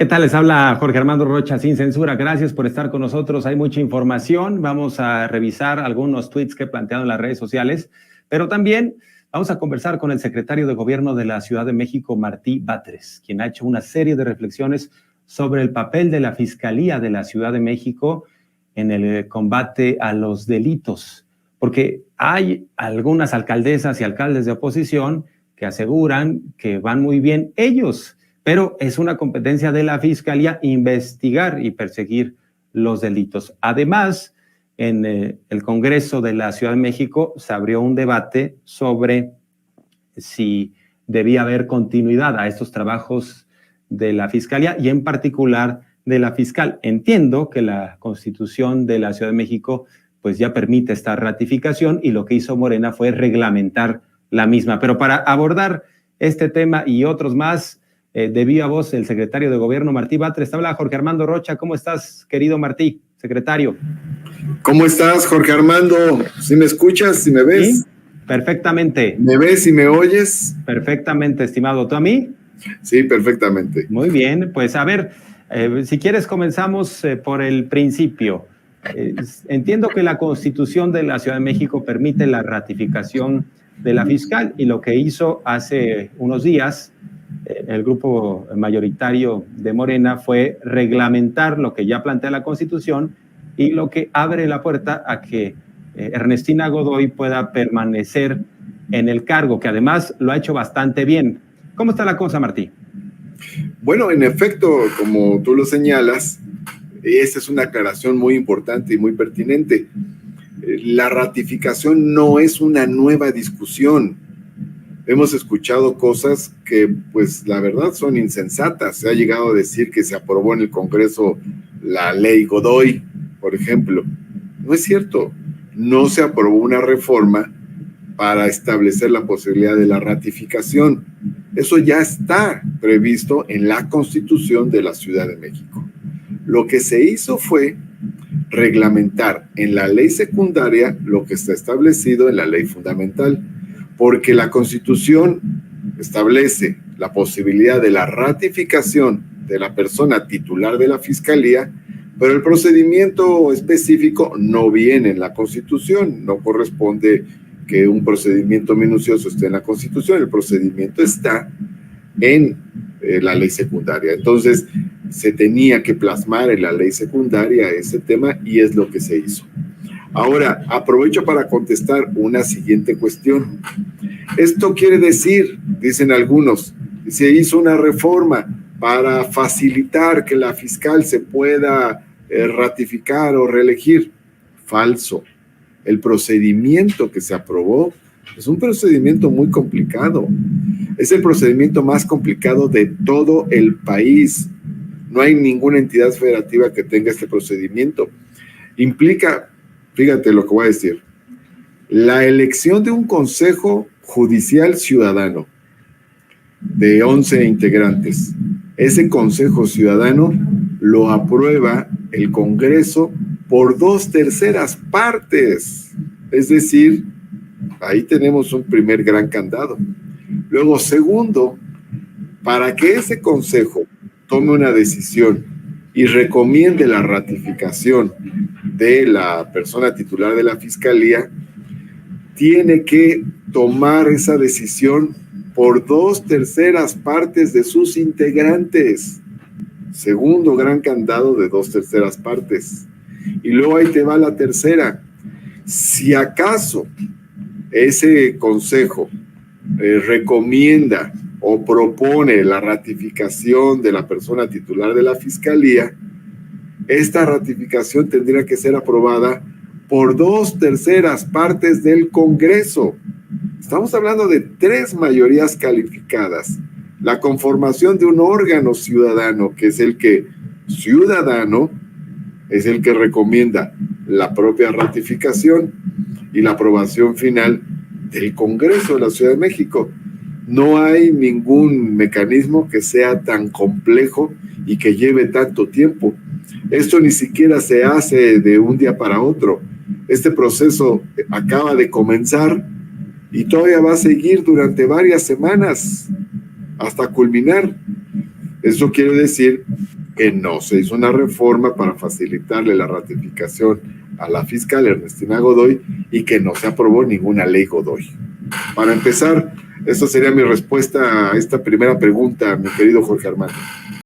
¿Qué tal? Les habla Jorge Armando Rocha sin censura. Gracias por estar con nosotros. Hay mucha información. Vamos a revisar algunos tweets que he planteado en las redes sociales, pero también vamos a conversar con el secretario de Gobierno de la Ciudad de México, Martí Batres, quien ha hecho una serie de reflexiones sobre el papel de la Fiscalía de la Ciudad de México en el combate a los delitos, porque hay algunas alcaldesas y alcaldes de oposición que aseguran que van muy bien ellos, pero es una competencia de la Fiscalía investigar y perseguir los delitos. Además, en el Congreso de la Ciudad de México se abrió un debate sobre si debía haber continuidad a estos trabajos de la Fiscalía y en particular de la fiscal. Entiendo que la Constitución de la Ciudad de México pues ya permite esta ratificación y lo que hizo Morena fue reglamentar la misma. Pero para abordar este tema y otros más, de viva voz, el secretario de Gobierno, Martí Batres. Habla Jorge Armando Rocha. ¿Cómo estás, querido Martí, secretario? ¿Cómo estás, Jorge Armando? ¿Sí me escuchas? ¿Sí me ves? ¿Sí? Perfectamente. ¿Me ves y me oyes? Perfectamente, estimado. ¿Tú a mí? Sí, perfectamente. Muy bien. Pues a ver, si quieres comenzamos por el principio. Entiendo que la Constitución de la Ciudad de México permite la ratificación de la fiscal y lo que hizo hace unos días el grupo mayoritario de Morena fue reglamentar lo que ya plantea la Constitución y lo que abre la puerta a que Ernestina Godoy pueda permanecer en el cargo, que además lo ha hecho bastante bien. ¿Cómo está la cosa, Martí? Bueno, en efecto, como tú lo señalas, esta es una aclaración muy importante y muy pertinente. La ratificación no es una nueva discusión. Hemos escuchado cosas que, pues, la verdad son insensatas. Se ha llegado a decir que se aprobó en el Congreso la ley Godoy, por ejemplo. No es cierto. No se aprobó una reforma para establecer la posibilidad de la ratificación. Eso ya está previsto en la Constitución de la Ciudad de México. Lo que se hizo fue reglamentar en la ley secundaria lo que está establecido en la ley fundamental, porque la Constitución establece la posibilidad de la ratificación de la persona titular de la Fiscalía, pero el procedimiento específico no viene en la Constitución, no corresponde que un procedimiento minucioso esté en la Constitución, el procedimiento está en la ley secundaria. Entonces, se tenía que plasmar en la ley secundaria ese tema y es lo que se hizo. Ahora, aprovecho para contestar una siguiente cuestión. Esto quiere decir, dicen algunos, se hizo una reforma para facilitar que la fiscal se pueda ratificar o reelegir. Falso. El procedimiento que se aprobó es un procedimiento muy complicado. Es el procedimiento más complicado de todo el país. No hay ninguna entidad federativa que tenga este procedimiento. Implica, fíjate lo que voy a decir, la elección de un consejo judicial ciudadano de 11 integrantes. Ese consejo ciudadano lo aprueba el Congreso por 2/3 partes. Es decir, ahí tenemos un primer gran candado. Luego, segundo, para que ese consejo tome una decisión y recomiende la ratificación de la persona titular de la Fiscalía, tiene que tomar esa decisión por 2/3 partes de sus integrantes. Segundo gran candado de 2/3 partes. Y luego ahí te va la tercera. Si acaso ese consejo recomienda o propone la ratificación de la persona titular de la Fiscalía, esta ratificación tendría que ser aprobada por 2/3 partes del Congreso. Estamos hablando de 3 mayorías calificadas. La conformación de un órgano ciudadano, que es el que recomienda la propia ratificación y la aprobación final del Congreso de la Ciudad de México. No hay ningún mecanismo que sea tan complejo y que lleve tanto tiempo. Esto ni siquiera se hace de un día para otro. Este proceso acaba de comenzar y todavía va a seguir durante varias semanas hasta culminar. Eso quiere decir que no se hizo una reforma para facilitarle la ratificación a la fiscal Ernestina Godoy y que no se aprobó ninguna ley Godoy. Para empezar, esa sería mi respuesta a esta primera pregunta, mi querido Jorge Armando.